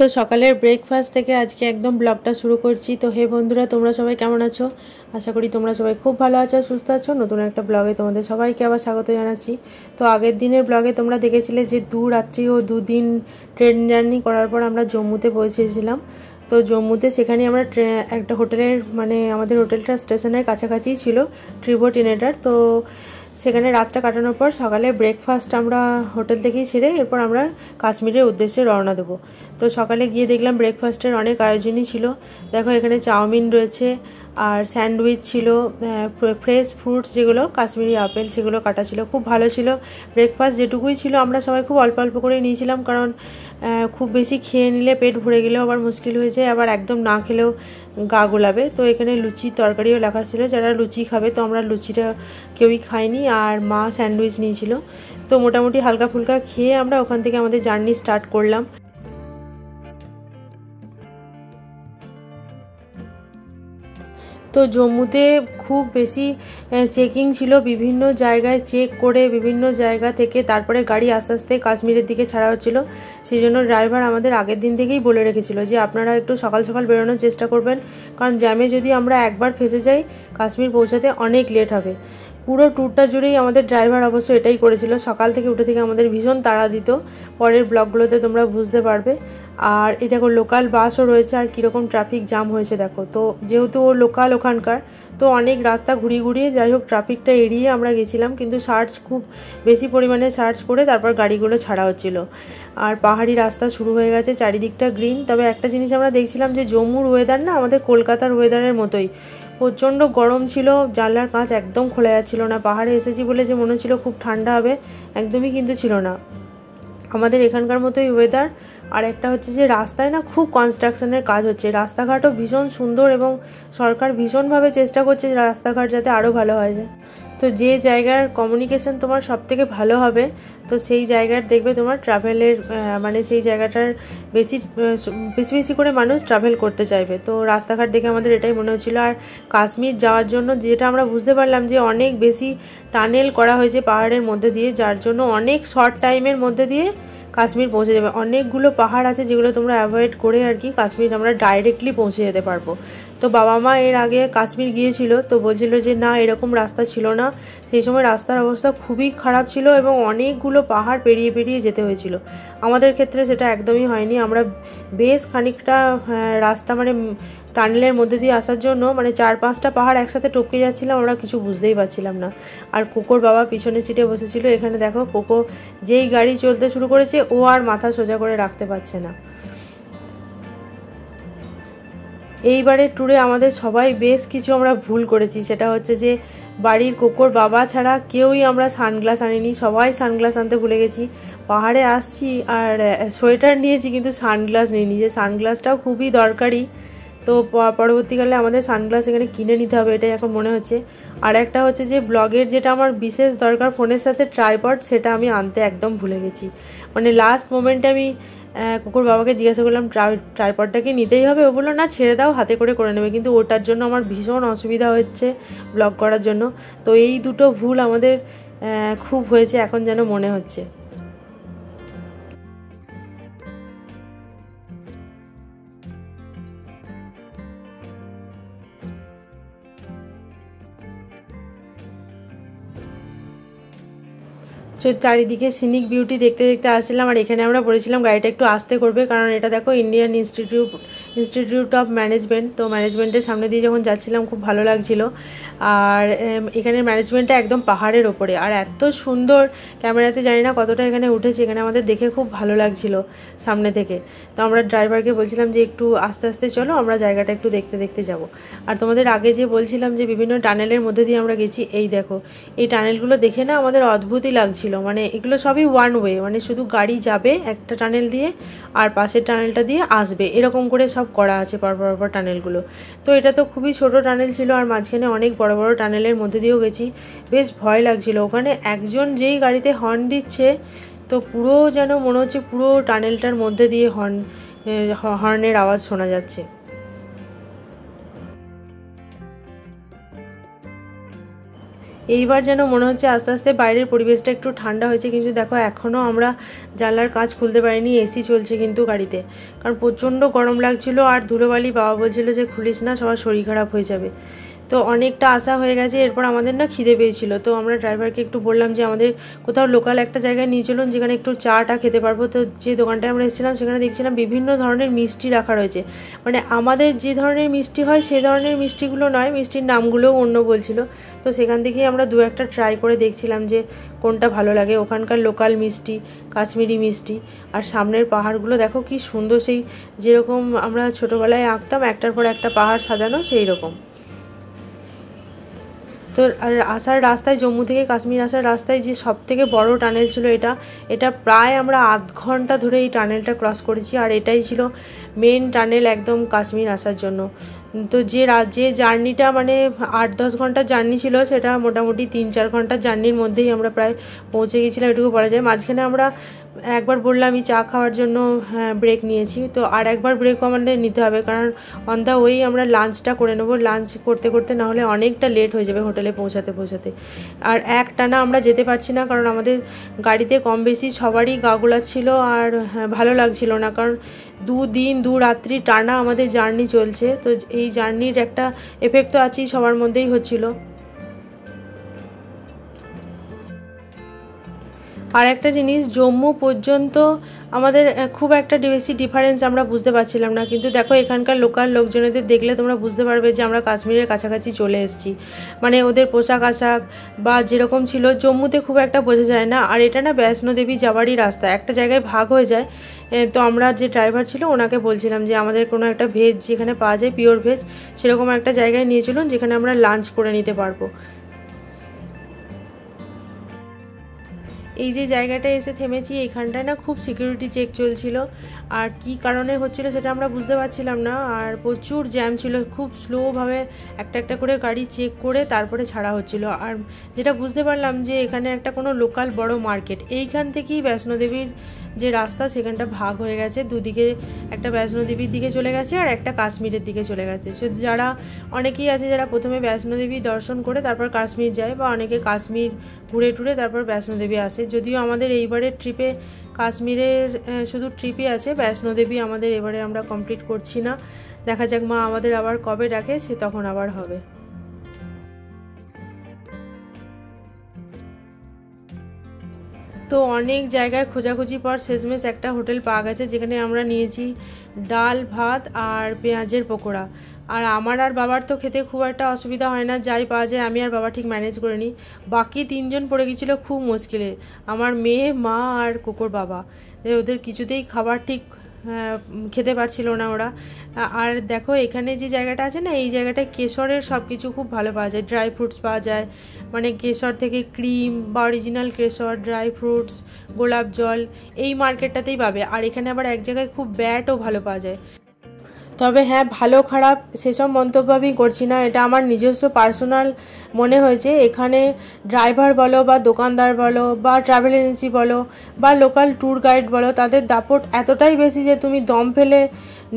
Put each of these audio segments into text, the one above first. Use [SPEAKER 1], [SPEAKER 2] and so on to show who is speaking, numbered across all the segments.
[SPEAKER 1] তো সকালের ব্রেকফাস্ট থেকে আজকে একদম ব্লগটা শুরু করছি। তো হে বন্ধুরা, তোমরা সবাই কেমন আছো? আশা করি তোমরা সবাই খুব ভালো আছো, সুস্থ আছো। নতুন একটা ব্লগে তোমাদের সবাইকে আবার স্বাগত জানাচ্ছি। তো আগের দিনের ব্লগে তোমরা দেখেছিলে যে 2 রাত্রি ও 2 দিন ট্রেন জার্নি করার পর আমরা জম্মুতে পৌঁছেছিলাম। তো জম্মুতে সেখানে আমরা একটা হোটেলের আমাদের হোটেলটা স্টেশনের কাছাকাছিই ছিল, ট্রিবোট ইনেটার। তো সেখানে রাতটা কাটানোর পর সকালে ব্রেকফাস্ট আমরা হোটেল থেকেই সেরে এরপর আমরা কাশ্মীরের উদ্দেশ্যে রওনা দেবো। তো সকালে গিয়ে দেখলাম ব্রেকফাস্টের অনেক আয়োজনই ছিল। দেখো এখানে চাউমিন রয়েছে আর স্যান্ডউইচ ছিল, ফ্রেশ ফ্রুটস যেগুলো কাশ্মীরি আপেল সেগুলো কাটা ছিল, খুব ভালো ছিল। ব্রেকফাস্ট যেটুকুই ছিল আমরা সবাই খুব অল্প অল্প করে নিয়েছিলাম, কারণ খুব বেশি খেয়ে নিলে পেট ভরে গেলেও আবার মুশকিল হয়ে যায়, আবার একদম না খেলেও গা গোলাবে। তো এখানে লুচি তরকারিও লেখা ছিল, যারা লুচি খাবে। তো আমরা লুচিটা কেউই খাইনি, আর মা স্যান্ডউইচ নিয়েছিল। তো মোটামুটি হালকা ফুলকা খেয়ে আমরা ওখান থেকে আমাদের জার্নি স্টার্ট করলাম। তো জম্মুতে খুব বেশি চেকিং ছিল, বিভিন্ন জায়গায় চেক করে বিভিন্ন জায়গা থেকে তারপরে গাড়ি আস্তে আস্তে কাশ্মীরের দিকে ছাড়া হচ্ছিল। সেই জন্য ড্রাইভার আমাদের আগের দিন থেকেই বলে রেখেছিল যে আপনারা একটু সকাল সকাল বেরোনোর চেষ্টা করবেন, কারণ জ্যামে যদি আমরা একবার ফেঁসে যাই কাশ্মীর পৌঁছাতে অনেক লেট হবে। পুরো ট্যুরটা জুড়েই আমাদের ড্রাইভার অবশ্য এটাই করেছিল, সকাল থেকে উঠে থেকে আমাদের ভীষণ তাড়া দিত। পরের ব্লগগুলোতে তোমরা বুঝতে পারবে। আর এই দেখো লোকাল বাসও রয়েছে, আর কীরকম ট্রাফিক জাম হয়েছে দেখো। তো যেহেতু ও লোকাল ওখানকার, তো অনেক রাস্তা ঘুরিয়ে ঘুরিয়ে যাই হোক ট্রাফিকটা এড়িয়ে আমরা গেছিলাম, কিন্তু খুব বেশি পরিমাণে সার্চ করে তারপর গাড়িগুলো ছাড়া হচ্ছিল। আর পাহাড়ি রাস্তা শুরু হয়ে গেছে, চারিদিকটা গ্রিন। তবে একটা জিনিস আমরা দেখছিলাম যে জম্মুর ওয়েদার না আমাদের কলকাতার ওয়েদারের মতোই, প্রচণ্ড গরম ছিল, জানলার কাঁচ একদম খোলা যাচ্ছিল না। পাহাড়ে এসেছি বলে যে মনে হচ্ছিল খুব ঠান্ডা হবে, একদমই কিন্তু ছিল না, আমাদের এখানকার মতোই ওয়েদার। আর একটা হচ্ছে যে রাস্তায় না খুব কনস্ট্রাকশনের কাজ হচ্ছে, রাস্তাঘাটও ভীষণ সুন্দর এবং সরকার ভীষণভাবে চেষ্টা করছে রাস্তাঘাট যাতে আরও ভালো হয়ে যায়। তো যে জায়গার কমিউনিকেশন তোমার সব থেকে ভালো হবে, তো সেই জায়গার দেখবে তোমার ট্রাভেলের সেই জায়গাটার বেশি বেশি বেশি করে মানুষ ট্রাভেল করতে চাইবে। তো রাস্তাঘাট দেখে আমাদের এটাই মনে হচ্ছিলো। আর কাশ্মীর যাওয়ার জন্য যেটা আমরা বুঝতে পারলাম যে অনেক বেশি টানেল করা হয়েছে পাহাড়ের মধ্যে দিয়ে, যার জন্য অনেক শর্ট টাইমের মধ্যে দিয়ে কাশ্মীর পৌঁছে যাবে। অনেকগুলো পাহাড় আছে যেগুলো তোমরা অ্যাভয়েড করে আর কি কাশ্মীর আমরা ডাইরেক্টলি পৌঁছে যেতে পারবো। তো বাবা মা এর আগে কাশ্মীর গিয়েছিল, তো বলছিল যে না এরকম রাস্তা ছিল না, সেই সময় রাস্তার অবস্থা খুবই খারাপ ছিল এবং অনেকগুলো পাহাড় পেরিয়ে পেরিয়ে যেতে হয়েছিল। আমাদের ক্ষেত্রে সেটা একদমই হয়নি, আমরা বেশ খানিকটা রাস্তা টানেলের মধ্যে দিয়ে আসার জন্য 4-5টা পাহাড় একসাথে টপকে যাচ্ছিলাম, আমরা কিছু বুঝতেই পারছিলাম না। আর কোকোর বাবা পিছনের সিটে বসেছিল। এখানে দেখো কোকো যেই গাড়ি চলতে শুরু করেছে ও আর মাথা সোজা করে রাখতে পারছে না। এইবারের ট্যুরে আমাদের সবাই বেশ কিছু আমরা ভুল করেছি, সেটা হচ্ছে যে বাড়ির কোকোর বাবা ছাড়া কেউই আমরা সানগ্লাস আনিনি, সবাই সানগ্লাস আনতে ভুলে গেছি। পাহাড়ে আসছি আর সোয়েটার নিয়েছি কিন্তু সানগ্লাস নিইনি, যে সানগ্লাসটাও খুবই দরকারি। তো পরবর্তীকালে আমাদের সানগ্লাস এখানে কিনে নিতে হবে, এটাই এখন মনে হচ্ছে। আর একটা হচ্ছে যে ব্লগের যেটা আমার বিশেষ দরকার ফোনের সাথে ট্রাইপড, সেটা আমি আনতে একদম ভুলে গেছি। লাস্ট মোমেন্টে আমি কুকুর বাবাকে জিজ্ঞাসা করলাম ট্রাইপডটা কি নিতেই হবে, ও বললো না ছেড়ে দাও, হাতে করে নেবে। কিন্তু ওটার জন্য আমার ভীষণ অসুবিধা হচ্ছে ব্লগ করার জন্য। তো এই দুটো ভুল আমাদের খুব হয়েছে এখন যেন মনে হচ্ছে। চারিদিকে সিনিক বিউটি দেখতে দেখতে আসছিলাম, আর এখানে আমরা বলেছিলাম গাড়িটা একটু আস্তে করবে, কারণ এটা দেখো ইন্ডিয়ান ইনস্টিটিউট অফ ম্যানেজমেন্ট। তো ম্যানেজমেন্টের সামনে দিয়ে যখন যাচ্ছিলাম খুব ভালো লাগছিল। আর এখানের ম্যানেজমেন্টটা একদম পাহাড়ের ওপরে, আর এত সুন্দর, ক্যামেরাতে জানি না কতটা এখানে উঠেছে, এখানে আমাদের দেখে খুব ভালো লাগছিল সামনে থেকে। তো আমরা ড্রাইভারকে বলছিলাম যে একটু আস্তে আস্তে চলো, আমরা জায়গাটা একটু দেখতে দেখতে যাব। আর তোমাদের আগে যে বলছিলাম যে বিভিন্ন টানেলের মধ্যে দিয়ে আমরা গেছি, এই দেখো এই টানেলগুলো দেখে না আমাদের অদ্ভুতই লাগছিল। এগুলো সবই ওয়ান ওয়ে, শুধু গাড়ি যাবে একটা টানেল দিয়ে আর পাশের টানেলটা দিয়ে আসবে, এরকম করে সব করা আছে পরপর টানেলগুলো। তো এটা তো খুবই ছোট টানেল ছিল, আর মাঝখানে অনেক বড় বড় টানেলের মধ্যে দিয়েও গেছি, বেশ ভয় লাগছিল। ওখানে একজন যেই গাড়িতে হর্ন দিচ্ছে, তো পুরো যেন মনে হচ্ছে পুরো টানেলটার মধ্যে দিয়ে হর্নের আওয়াজ শোনা যাচ্ছে। এইবার যেন মনে হচ্ছে আস্তে আস্তে বাইরের পরিবেশটা একটু ঠান্ডা হয়েছে, কিন্তু দেখো এখনও আমরা জানলার কাঁচ খুলতে পারিনি, এসি চলছে কিন্তু গাড়িতে, কারণ প্রচণ্ড গরম লাগছিল। আর ধুলোবালি বাবা বলছিল যে খুলিস না, সবার শরীর খারাপ হয়ে যাবে। তো অনেকটা আশা হয়ে গেছে। এরপর আমাদের না খিদে পেয়েছিল, তো আমরা ড্রাইভারকে একটু বললাম যে আমাদের কোথাও লোকাল একটা জায়গায় নিয়ে চলুন যেখানে একটু চাটা খেতে পারবো। তো যে দোকানটায় আমরা এসেছিলাম সেখানে দেখছিলাম বিভিন্ন ধরনের মিষ্টি রাখা রয়েছে, মানে আমাদের যে ধরনের মিষ্টি হয় সেই ধরনের মিষ্টিগুলো নয়, মিষ্টির নামগুলোও অন্য বলছিল। তো সেখান থেকেই আমরা দু একটা ট্রাই করে দেখছিলাম যে কোনটা ভালো লাগে। ওখানকার লোকাল মিষ্টি, কাশ্মীরি মিষ্টি, আর সামনের পাহাড়গুলো দেখো কি সুন্দর, সেই যেরকম আমরা ছোটোবেলায় আঁকতাম একটার পর একটা পাহাড় সাজানো সেই রকম। তো আর আসার রাস্তায়, জম্মু থেকে কাশ্মীর আসার রাস্তায় যে সবথেকে বড় টানেল ছিল এটা প্রায় আমরা আধ ঘন্টা ধরে এই টানেলটা ক্রস করেছি। আর এটাই ছিল মেন টানেল একদম কাশ্মীর আসার জন্য। তো যে জার্নিটা মানে 8-10 ঘন্টার জার্নি ছিল, সেটা মোটামুটি 3-4 ঘন্টার জার্নির মধ্যেই আমরা প্রায় পৌঁছে গেছিলাম, এটুকু বলা যায়। মাঝখানে আমরা একবার বললামই চা খাওয়ার জন্য ব্রেক নিয়েছি, তো আর একবার ব্রেকও আমাদের নিতে হবে, কারণ অন দ্য ওয়েই আমরা লাঞ্চটা করে নেবো। লাঞ্চ করতে করতে নাহলে অনেকটা লেট হয়ে যাবে হোটেলে পৌঁছাতে। আর একটানা আমরা যেতে পারছি না, কারণ আমাদের গাড়িতে কম বেশি সবারই গা গোলাচ্ছিল আর ভালো লাগছিল না, কারণ 2 দিন 2 রাত্রি টানা আমাদের জার্নি চলছে। তো এই জার্নির একটা এফেক্ট তো আছেই, সবার মধ্যেই হচ্ছিল। আর একটা জিনিস, জম্মু পর্যন্ত আমাদের খুব একটা বেশি ডিফারেন্স আমরা বুঝতে পারছিলাম না, কিন্তু দেখো এখানকার লোকাল লোকজনেদের দেখলে তোমরা বুঝতে পারবে যে আমরা কাশ্মীরের কাছাকাছি চলে এসেছি। মানে ওদের পোশাক আশাক বা যেরকম ছিল জম্মুতে খুব একটা বোঝা যায় না। আর এটা না বৈষ্ণোদেবী যাওয়ারই রাস্তা, একটা জায়গায় ভাগ হয়ে যায়। তো আমরা যে ড্রাইভার ছিল ওনাকে বলছিলাম যে আমাদের কোনো একটা ভেজ যেখানে পাওয়া যায়, পিওর ভেজ, সেরকম একটা জায়গায় নিয়ে চলুন যেখানে আমরা লাঞ্চ করে নিতে পারবো। এই যে জায়গাটায় এসে থেমেছি, এইখানটায় না খুব সিকিউরিটি চেক চলছিল, আর কি কারণে হচ্ছিল সেটা আমরা বুঝতে পারছিলাম না। আর প্রচুর জ্যাম ছিল, খুব স্লোভাবে একটা একটা করে গাড়ি চেক করে তারপরে ছাড়া হচ্ছিল। আর যেটা বুঝতে পারলাম যে এখানে একটা কোনো লোকাল বড় মার্কেট, এইখান থেকেই বৈষ্ণোদেবীর যে রাস্তা সেখানটা ভাগ হয়ে গেছে দুদিকে, একটা বৈষ্ণোদেবীর দিকে চলে গেছে আর একটা কাশ্মীরের দিকে চলে গেছে। সো যারা অনেকেই আছে যারা প্রথমে বৈষ্ণোদেবী দর্শন করে তারপর কাশ্মীর যায়, বা অনেকে কাশ্মীর ঘুরে টুরে তারপর বৈষ্ণোদেবী আসে। যদিও আমাদের এইবারের ট্রিপে কাশ্মীরের শুধু ট্রিপই আছে, বৈষ্ণোদেবী আমাদের এবারে আমরা কমপ্লিট করছি না। দেখা যাক মা আমাদের আবার কবে ডাকে, সে তখন আবার হবে। তো অনেক জায়গায় খোঁজাখুঁজি পর শেষমেশ একটা হোটেল পাওয়া গেছে, যেখানে আমরা নিয়েছি ডাল ভাত আর পেঁয়াজের পকোড়া। আর আমার আর বাবার তো খেতে খুব একটা অসুবিধা হয় না, যাই পাওয়া যায় আমি আর বাবা ঠিক ম্যানেজ করে নিই। বাকি 3 জন পড়ে গেছিলো খুব মুশকিলে, আমার মেয়ে, মা আর কোকোর বাবা। ওদের কিছুতেই খাবার ঠিক খেতে পারছিল না ওরা। আর দেখো এখানে যে জায়গাটা আছে না, এই জায়গাটায় কেশরের সব কিছু খুব ভালো পাওয়া যায়, ড্রাই ফ্রুটস পাওয়া যায়, মানে কেশর থেকে ক্রিম বা অরিজিনাল কেশর, ড্রাই ফ্রুটস, গোলাপ জল, এই মার্কেটটাতেই পাবে। আর এখানে আবার এক জায়গায় খুব ব্যাটও ভালো পাওয়া যায়। তবে হ্যাঁ, ভালো খারাপ সেসব মন্তব্য আমি করছি না, এটা আমার নিজস্ব পার্সোনাল মনে হয়েছে। এখানে ড্রাইভার বলো বা দোকানদার বলো বা ট্রাভেল এজেন্সি বলো বা লোকাল ট্যুর গাইড বলো, তাদের দাপট এতটাই বেশি যে তুমি দম ফেলে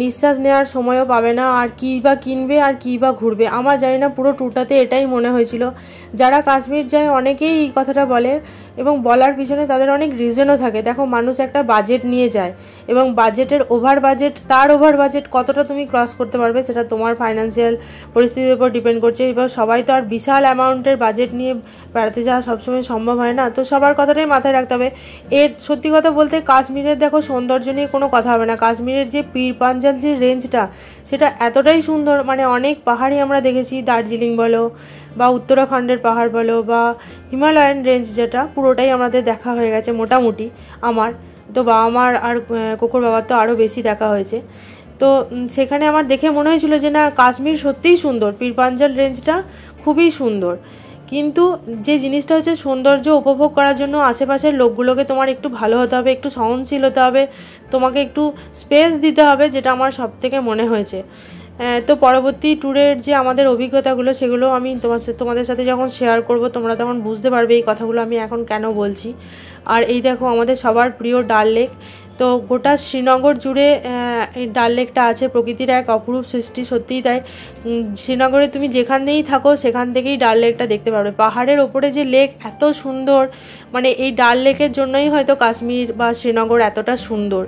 [SPEAKER 1] নিঃশ্বাস নেওয়ার সময়ও পাবে না। আর কী বা কিনবে আর কী বা ঘুরবে, আমার জানি না, পুরো ট্যুরটাতে এটাই মনে হয়েছিল। যারা কাশ্মীর যায় অনেকেই এই কথাটা বলে, এবং বলার পিছনে তাদের অনেক রিজনও থাকে। দেখো মানুষ একটা বাজেট নিয়ে যায়, এবং বাজেটের ওভার বাজেট, তার ওভার বাজেট কতটা তুমি ক্রস করতে পারবে সেটা তোমার ফাইন্যান্সিয়াল পরিস্থিতির উপর ডিপেন্ড করছে। এবার সবাই তো আর বিশাল অ্যামাউন্টের বাজেট নিয়ে বেড়াতে যাওয়া সবসময় সম্ভব হয় না, তো সবার কথাটাই মাথায় রাখতে হবে। এর সত্যি কথা বলতে কাশ্মীরের দেখো সৌন্দর্য নিয়ে কোনো কথা হবে না, কাশ্মীরের যে পীর পাঞ্জাল যে রেঞ্জটা সেটা এতটাই সুন্দর, মানে অনেক পাহাড়ই আমরা দেখেছি, দার্জিলিং বলো বা উত্তরাখণ্ডের পাহাড় বলো বা হিমালয়ান রেঞ্জ, যেটা পুরোটাই আমাদের দেখা হয়ে গেছে মোটামুটি। আমার তো বাবা মার আর কোকোর বাবার তো আরও বেশি দেখা হয়েছে। তো সেখানে আমার দেখে মনে হয়েছিল যে না, কাশ্মীর সত্যিই সুন্দর, পীর পাঞ্জাল রেঞ্জটা খুবই সুন্দর। কিন্তু যে জিনিসটা হচ্ছে, সৌন্দর্য উপভোগ করার জন্য আশেপাশের লোকগুলোকে তোমার একটু ভালো হতে হবে, একটু সহনশীল হতে হবে, তোমাকে একটু স্পেস দিতে হবে, যেটা আমার সব থেকে মনে হয়েছে। তো পরবর্তী ট্যুরের যে আমাদের অভিজ্ঞতাগুলো সেগুলো আমি তোমাদের সাথে যখন শেয়ার করব তোমরা তখন বুঝতে পারবে এই কথাগুলো আমি এখন কেন বলছি। আর এই দেখো আমাদের সবার প্রিয় ডাল লেক। তো গোটা শ্রীনগর জুড়ে এই ডাল লেকটা আছে, প্রকৃতির এক অপরূপ সৃষ্টি, সত্যিই তাই। শ্রীনগরে তুমি যেখানেই থাকো সেখান থেকেই ডাল লেকটা দেখতে পারবে। পাহাড়ের ওপরে যে লেক এত সুন্দর, মানে এই ডাল লেকের জন্যই হয়তো কাশ্মীর বা শ্রীনগর এতটা সুন্দর।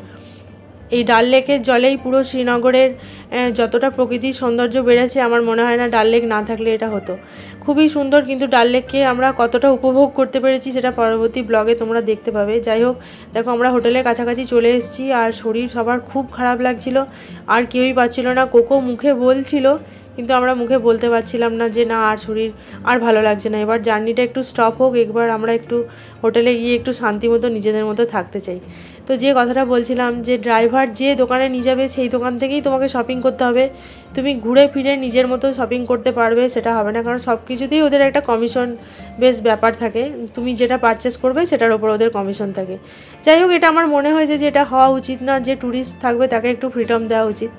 [SPEAKER 1] এই ডাল লেকের জলেই পুরো শ্রীনগরের যতটা প্রকৃতির সৌন্দর্য বেড়েছে, আমার মনে হয় না ডাল লেক না থাকলে এটা হতো। খুবই সুন্দর, কিন্তু ডাল লেককে আমরা কতটা উপভোগ করতে পেরেছি সেটা পরবর্তী ব্লগে তোমরা দেখতে পাবে। যাই হোক, দেখো আমরা হোটেলের কাছাকাছি চলে এসেছি, আর শরীর সবার খুব খারাপ লাগছিল, আর কেউই পাচ্ছিল না। কোকো মুখে বলছিল, কিন্তু আমরা মুখে বলতে পারছিলাম না যে না আর শরীর আর ভালো লাগছে না, এবার জার্নিটা একটু স্টপ হোক, একবার আমরা একটু হোটেলে গিয়ে একটু শান্তি মতো নিজেদের মতো থাকতে চাই। তো যে কথাটা বলছিলাম, যে ড্রাইভার যে দোকানে নিয়ে যাবে সেই দোকান থেকেই তোমাকে শপিং করতে হবে। তুমি ঘুরে ফিরে নিজের মতো শপিং করতে পারবে সেটা হবে না, কারণ সব কিছুতেই ওদের একটা কমিশন বেশ ব্যাপার থাকে। তুমি যেটা পারচেস করবে সেটার ওপর ওদের কমিশন থাকে। যাই হোক, এটা আমার মনে হয়েছে যে এটা হওয়া উচিত না, যে ট্যুরিস্ট থাকবে তাকে একটু ফ্রিডম দেওয়া উচিত।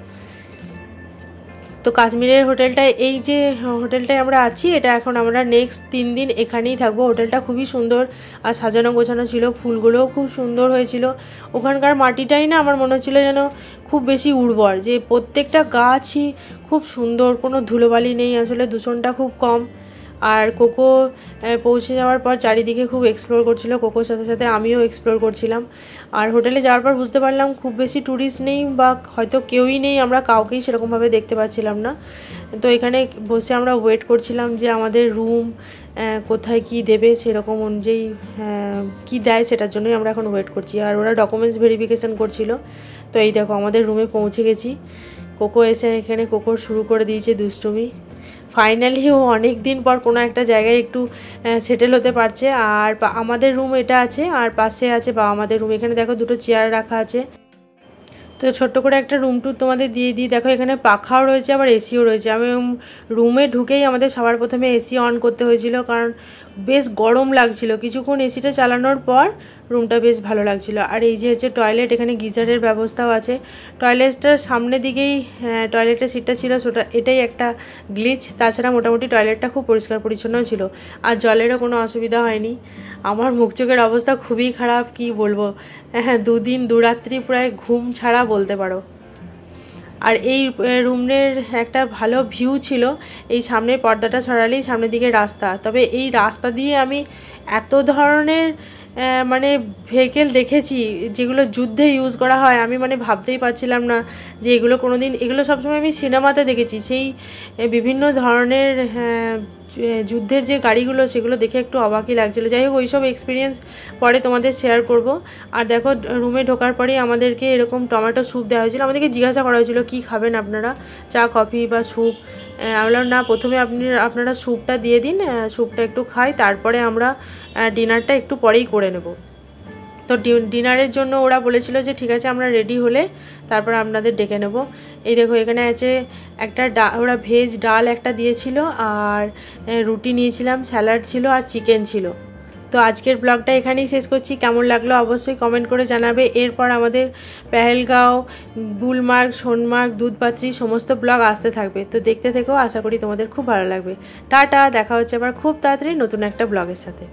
[SPEAKER 1] তো কাশ্মীরের হোটেলটায়, এই যে হোটেলটায় আমরা আছি, এটা এখন আমরা নেক্সট 3 দিন এখানেই থাকবো। হোটেলটা খুবই সুন্দর আর সাজানো গোছানো ছিল, ফুলগুলোও খুব সুন্দর হয়েছিল। ওখানকার মাটিটাই না আমার মনে হচ্ছিলো যেন খুব বেশি উর্বর, যে প্রত্যেকটা গাছই খুব সুন্দর, কোনো ধুলোবালি নেই, আসলে দূষণটা খুব কম। আর কোকো পৌঁছে যাওয়ার পর চারিদিকে খুব এক্সপ্লোর করছিল, কোকোর সাথে সাথে আমিও এক্সপ্লোর করছিলাম। আর হোটেলে যাওয়ার পর বুঝতে পারলাম খুব বেশি ট্যুরিস্ট নেই, বা হয়তো কেউই নেই, আমরা কাউকেই সেরকমভাবে দেখতে পাচ্ছিলাম না। তো এখানে বসে আমরা ওয়েট করছিলাম যে আমাদের রুম কোথায় কি দেবে, সেরকম অনুযায়ী কি দেয় সেটার জন্যই আমরা এখন ওয়েট করছি। আর ওরা ডকুমেন্টস ভেরিফিকেশান করছিল। তো এই দেখো আমাদের রুমে পৌঁছে গেছি। কোকো এসে এখানে কোকোর শুরু করে দিয়েছে দুষ্টুমি। ফাইনালি ও অনেক দিন পর কোনো একটা জায়গায় একটু সেটেল হতে পারছে। আর আমাদের রুম এটা আছে, আর পাশে আছে আমাদের রুম। এখানে দেখো দুটো চেয়ার রাখা আছে। তো ছোট্ট করে একটা রুম ট্যুর তোমাদের দিয়ে দিই। দেখো এখানে পাখাও রয়েছে, আবার এসিও রয়েছে। আমি রুমে ঢুকেই আমাদের সবার প্রথমে এসি অন করতে হয়েছিল, কারণ বেশ গরম লাগছিল। কিছুক্ষণ এসিটা চালানোর পর রুমটা বেশ ভালো লাগছিল। আর এই যে হচ্ছে টয়লেট, এখানে গিজারের ব্যবস্থাও আছে। টয়লেটটার সামনে দিকেই টয়লেটের সিটটা ছিল, এটাই একটা গ্লিচ। তাছাড়া মোটামুটি টয়লেটটা খুব পরিষ্কার পরিচ্ছন্ন ছিল, আর জলেরও কোনো অসুবিধা হয়নি। আমার মুখ চোখের অবস্থা খুবই খারাপ, কি বলবো। হ্যাঁ, 2 দিন 2 রাত্রি প্রায় ঘুম ছাড়া বলতে পারো। আর এই রুমের একটা ভালো ভিউ ছিল, এই সামনে পর্দাটা ছড়ালেই সামনের দিকে রাস্তা। তবে এই রাস্তা দিয়ে আমি এত ধরনের মানে ভেহিকেল দেখেছি যেগুলো যুদ্ধে ইউজ করা হয়, আমি মানে ভাবতেই পারছিলাম না যে এগুলো কোনো দিন, এগুলো সবসময় আমি সিনেমাতে দেখেছি, সেই বিভিন্ন ধরনের যুদ্ধের যে গাড়িগুলো সেগুলো দেখে একটু অবাকই লাগছিলো। যাই হোক, ওইসব এক্সপিরিয়েন্স পরে তোমাদের শেয়ার করব। আর দেখো রুমে ঢোকার পরেই আমাদেরকে এরকম টমেটো স্যুপ দেওয়া হয়েছিল। আমাদেরকে জিজ্ঞাসা করা হয়েছিল কী খাবেন আপনারা, চা, কফি বা স্যুপ। আমি বললাম না, প্রথমে আপনারা স্যুপটা দিয়ে দিন, স্যুপটা একটু খাই, তারপরে আমরা ডিনারটা একটু পরেই করে নেব। তো ডিনারের জন্য ওরা বলেছিল যে ঠিক আছে আমরা রেডি হলে তারপর আপনাদের ডেকে নেব। এই দেখো এখানে আছে একটা ওরা ভেজ ডাল একটা দিয়েছিল, আর রুটি নিয়েছিলাম, স্যালাড ছিল, আর চিকেন ছিল। তো আজকের ব্লগটা এখানেই শেষ করছি। কেমন লাগলো অবশ্যই কমেন্ট করে জানাবে। এরপর আমাদের পেহেলগাঁও, গুলমার্গ, সোনমার্গ, দুধপাত্রি সমস্ত ব্লগ আসতে থাকবে। তো দেখতে থেকো, আশা করি তোমাদের খুব ভালো লাগবে। টাটা, দেখা হচ্ছে আবার খুব তাড়াতাড়ি নতুন একটা ব্লগের সাথে।